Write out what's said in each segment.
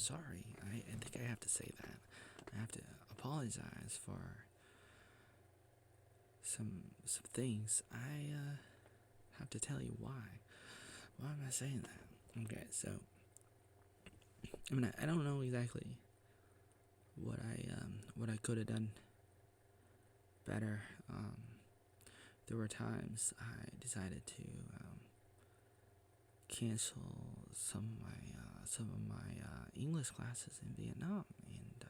sorry. I think I have to say that. I have to apologize for some things. I have to tell you why. Why am I saying that? Okay, so I mean I don't know exactly what I could have done better. There were times I decided to cancel some of my English classes in Vietnam, and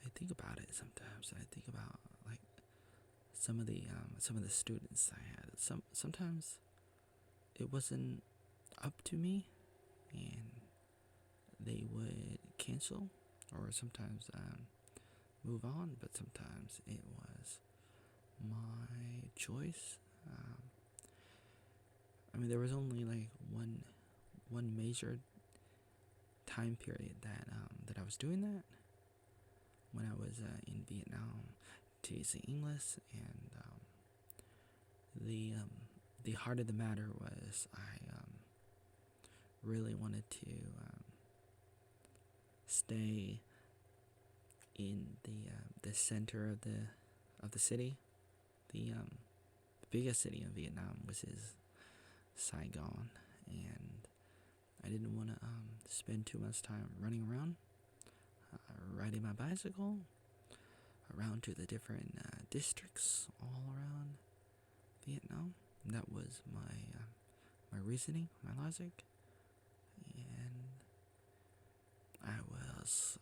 I think about it sometimes. I think about like some of the students I had. Sometimes it wasn't up to me, and they would cancel, or sometimes move on. But sometimes it was my choice. I mean, there was only like one major time period that I was doing that when I was in Vietnam teaching English, and the heart of the matter was I really wanted to stay in the center of the city, the biggest city in Vietnam, which is Saigon, and I didn't want to spend too much time running around, riding my bicycle around to the different districts all around Vietnam. That was my reasoning, my logic, and I was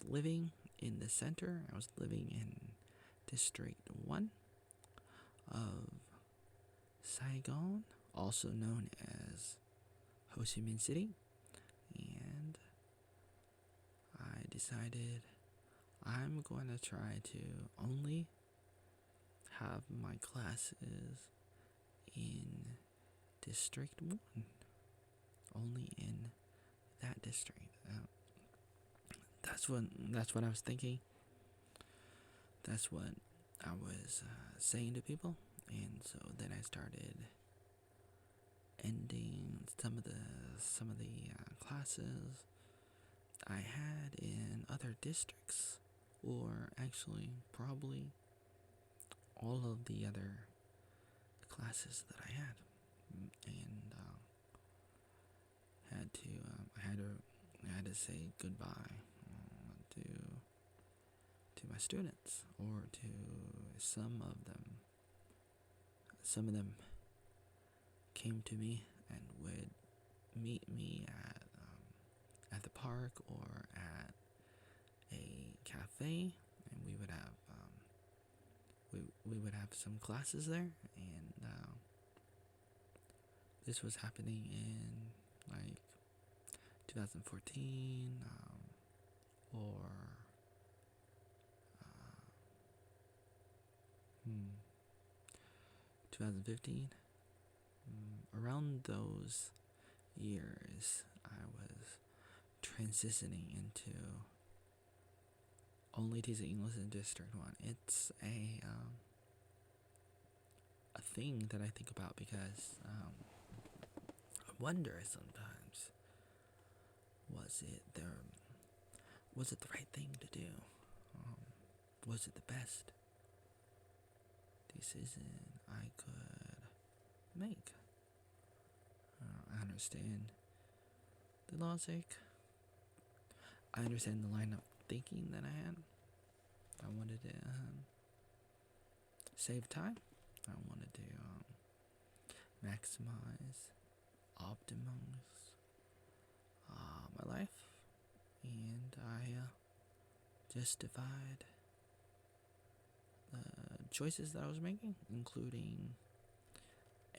living in the center. I was living in District 1 of Saigon, also known as Ho Chi Minh City, and I decided I'm going to try to only have my classes in District 1, only in that district. That's what I was thinking. That's what I was saying to people, and so then I started ending some of the classes I had in other districts, or actually probably all of the other classes that I had, and I had to say goodbye to my students, or to some of them. Some of them came to me and would meet me at the park or at a cafe, and we would have we would have some classes there, and this was happening in like 2014, or 2015. Around those years, I was transitioning into only teaching English in District 1. It's a thing that I think about, because I wonder sometimes, was it the right thing to do? Was it the best decision I could make? I understand the logic. I understand the line of thinking that I had. I wanted to save time. I wanted to maximize, optimize my life, and I justified the choices that I was making, including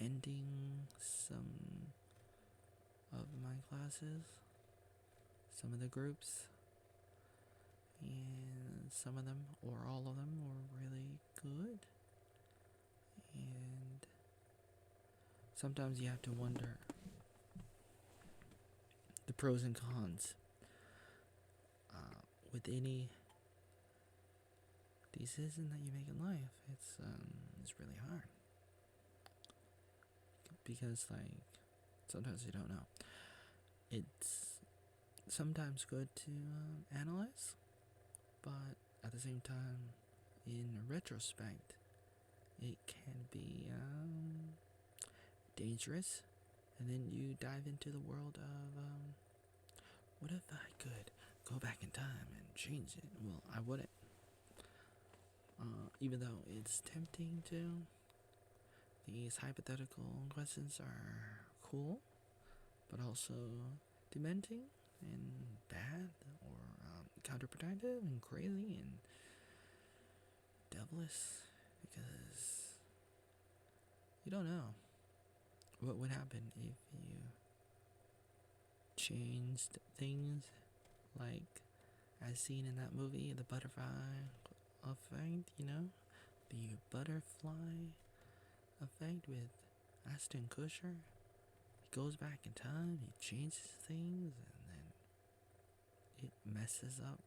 ending some of my classes, some of the groups, and some of them, or all of them, were really good. And sometimes you have to wonder the pros and cons with any decision that you make in life. It's really hard, because like sometimes you don't know. sometimes good to analyze, but at the same time, in retrospect, it can be dangerous. And then you dive into the world of what if I could go back in time and change it? Well, I wouldn't. Even though it's tempting to, these hypothetical questions are cool, but also dementing and bad, or counterproductive and crazy and devilish, because you don't know what would happen if you changed things, like as seen in that movie, The Butterfly Effect, the butterfly effect with Ashton Kutcher. He goes back in time, he changes things, and then it messes up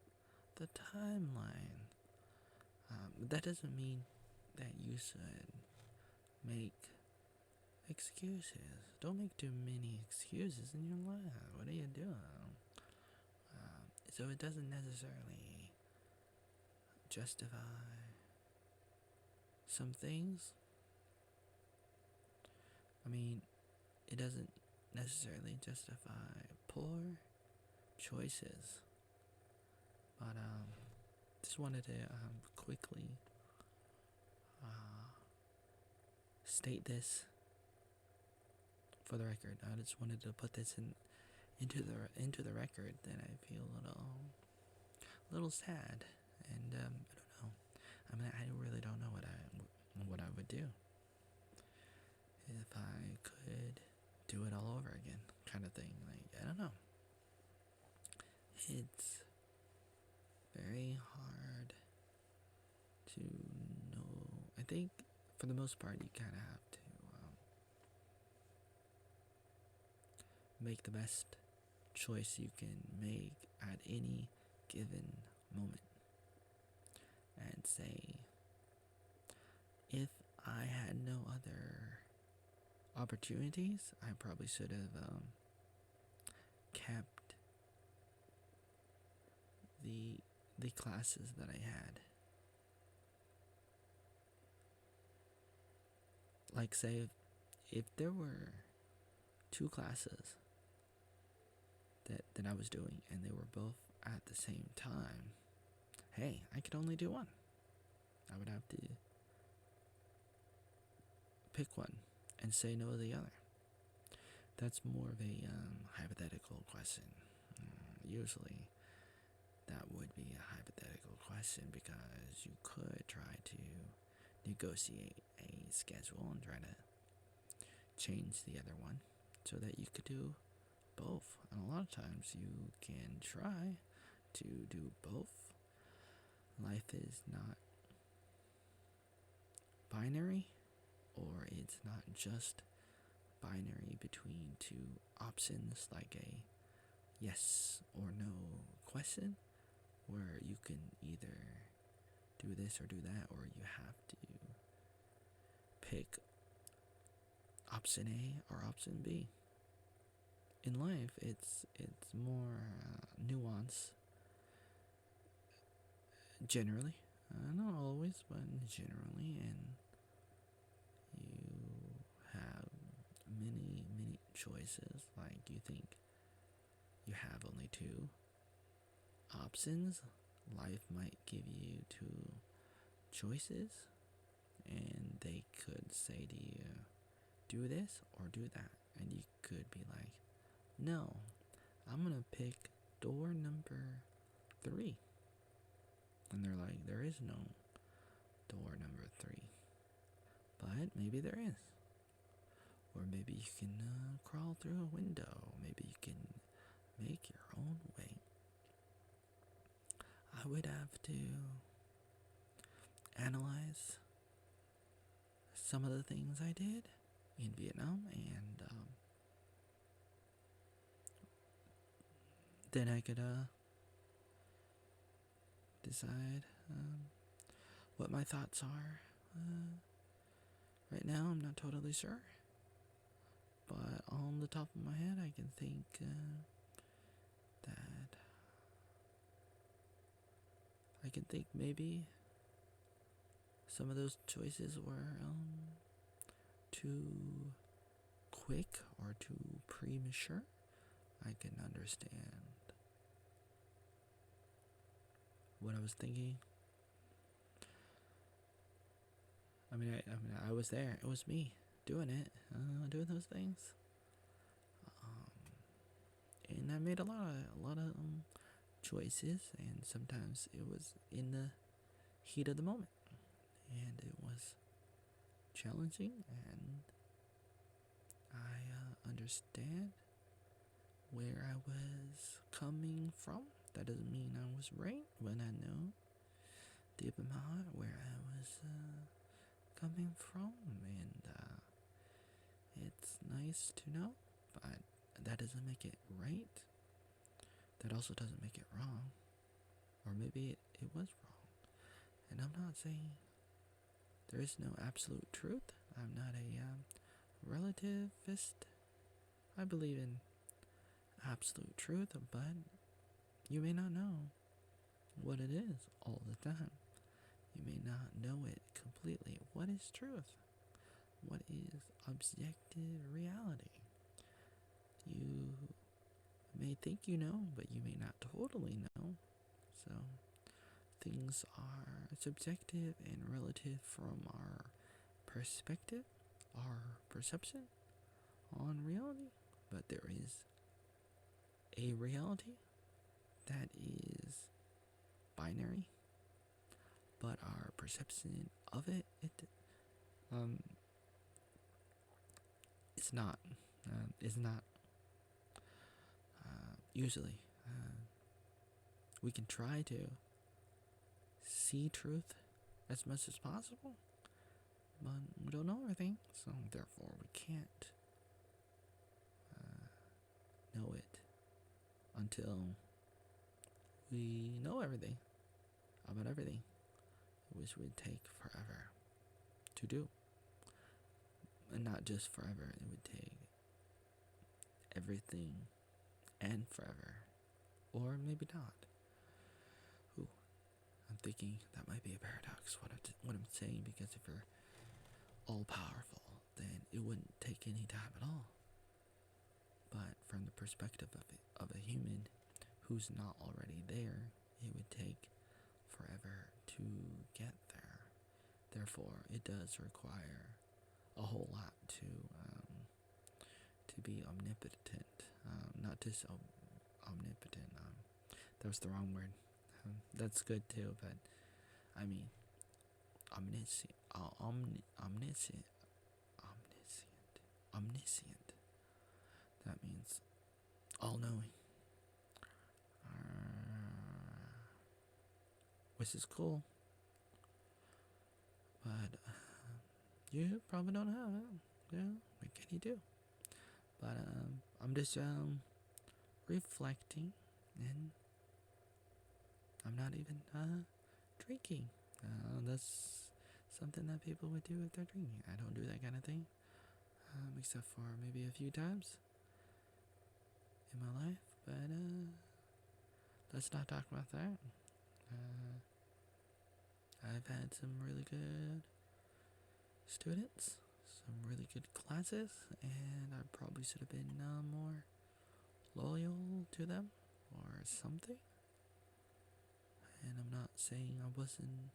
the timeline. That doesn't mean that you should make excuses. Don't make too many excuses in your life. What are you doing? So it doesn't necessarily justify some things. I mean, it doesn't necessarily justify poor choices. But just wanted to quickly state this for the record. I just wanted to put this into the record that I feel a little sad, and I don't know. I mean, I really don't know what I would do if I could do it all over again, kind of thing. Like, I don't know. It's very hard to know. I think for the most part, you kind of have to make the best choice you can make at any given moment, and say, if I had no other opportunities, I probably should have kept the classes that I had. Like, say if there were 2 classes that I was doing and they were both at the same time, hey, I could only do one. I would have to pick one and say no to the other. That's more of a hypothetical question. Usually that would be a hypothetical question, because you could try to negotiate a schedule and try to change the other one so that you could do both. And a lot of times you can try to do both. Life is not binary, or it's not just binary between 2 options, like a yes or no question, where you can either do this or do that, or you have to pick option A or option B. In life, it's more nuance, generally. Not always, but generally, and you have many choices. Like, you think you have only 2 options. Life might give you 2 choices, and they could say to you, do this or do that, and you could be like, no, I'm gonna pick door number 3. And they're like, there is no door number 3, but maybe there is. Or maybe you can crawl through a window. Maybe you can make your own way. I would have to analyze some of the things I did in Vietnam, and then I could decide what my thoughts are. Right now, I'm not totally sure, but on the top of my head, I can think that can think maybe some of those choices were too quick or too premature. I can understand what I was thinking. I was there. It was me doing it, doing those things, and I made a lot of choices, and sometimes it was in the heat of the moment, and it was challenging, and I understand where I was coming from. That doesn't mean I was right, but I know deep in my heart where I was coming from, and it's nice to know, but that doesn't make it right. That also doesn't make it wrong, or maybe it was wrong. And I'm not saying there is no absolute truth. I'm not a relativist. I believe in absolute truth, but you may not know what it is all the time. You may not know it completely. What is truth? What is objective reality? You may think you know, but you may not totally know. So things are subjective and relative from our perspective, our perception on reality. But there is a reality that is binary, but our perception of it it's not. It's not. Usually, we can try to see truth as much as possible, but we don't know everything, so therefore we can't know it until we know everything about everything, which would take forever to do. And not just forever, it would take everything and forever. Or maybe not. Ooh, I'm thinking that might be a paradox, what I'm saying, because if you're all powerful, then it wouldn't take any time at all. But from the perspective of a human who's not already there, it would take forever to get there. Therefore, it does require a whole lot to be omnipotent. Not just omnipotent. That was the wrong word. That's good too, but I mean omniscient. Omniscient. That means all-knowing. Which is cool, but you probably don't have it. Yeah, what can you do? But I'm just reflecting, and I'm not even drinking. That's something that people would do if they're drinking. I don't do that kind of thing, except for maybe a few times in my life. But let's not talk about that. I've had some really good students, some really good classes, and I probably should have been more loyal to them or something. And I'm not saying I wasn't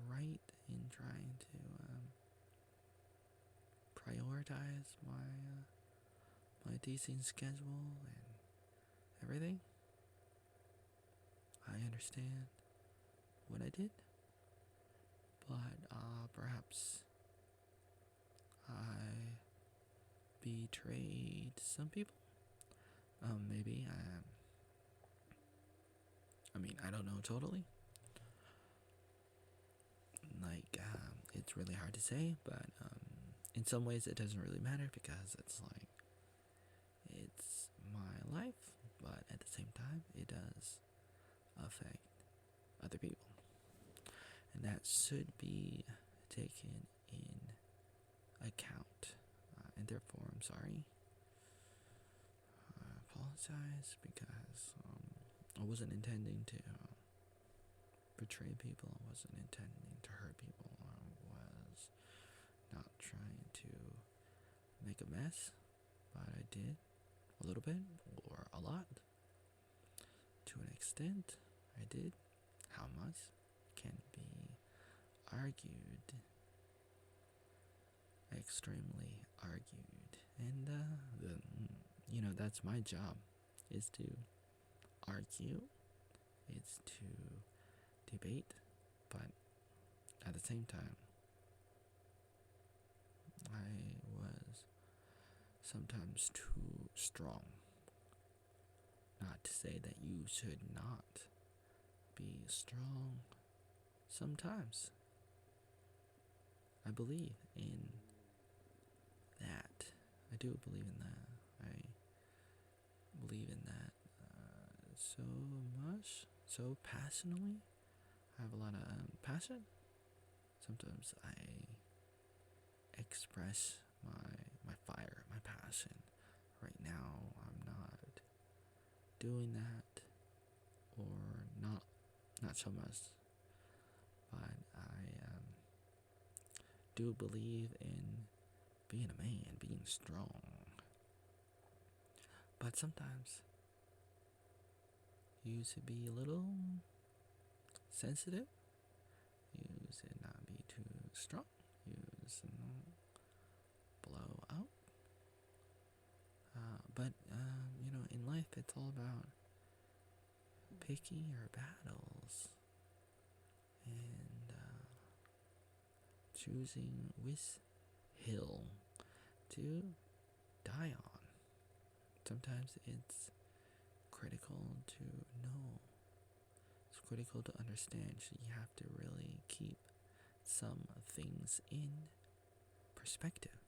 right in trying to prioritize my teaching schedule and everything. I understand what I did, but perhaps I betrayed some people. Maybe I don't know totally. Like, it's really hard to say, but in some ways it doesn't really matter because it's like, it's my life, but at the same time it does affect other people. And that should be taken in account. And therefore, I'm sorry. I apologize because I wasn't intending to betray people. I wasn't intending to hurt people. I was not trying to make a mess, but I did a little bit or a lot. To an extent, I did. How much can be argued, extremely argued, and that's my job, is to argue, it's to debate, but at the same time, I was sometimes too strong. Not to say that you should not be strong. Sometimes I believe in that. I do believe in that. I believe in that so much, so passionately. I have a lot of passion. Sometimes I express my fire, my passion. Right now, I'm not doing that, or not so much. But I do believe in being a man, being strong. But sometimes you should be a little sensitive. You should not be too strong. You should not blow out. But in life, it's all about picking your battles and choosing which hill to die on. Sometimes it's critical to know. It's critical to understand. So you have to really keep some things in perspective.